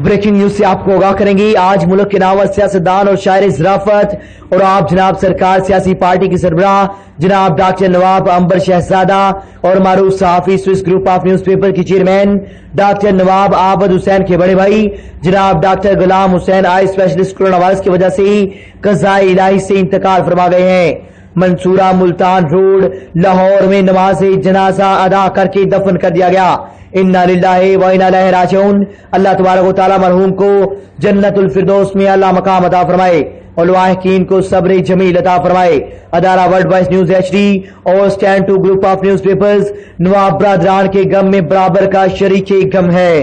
Breaking news سے آپ کو آگاہ کریں گے۔ آج ملک کے نامور سیاستدان اور شاعر ظرافت اور آپ جناب سرکار سیاسی پارٹی کی سربراہ جناب ڈاکٹر نواب عنبر شہزادہ اور معروف صحافی Swiss group of news paper کی چیئرمین ڈاکٹر نواب عابد حسین کے بڑے بھائی جناب ڈاکٹر غلام حسین آئی اسپیشلسٹ کورونا وائرس کی وجہ سے ہی قضائے الہی سے انتقال فرما گئے ہیں۔ منصورہ ملتان روڈ لاہور میں نماز جنازہ ادا کر کے دفن کر دیا گیا۔ انا للہ و انا الیہ راجعون۔ اللہ تبارک و تعالی مرحوم کو جنت الفردوس میں اعلیٰ مقام عطا فرمائے اور لواحقین کو صبر جمیل عطا فرمائے۔ ادارہ world voice news H D اور اسٹینڈ ٹو group of newspapers Nawab برادران کے غم میں برابر کا شریک غم ہے۔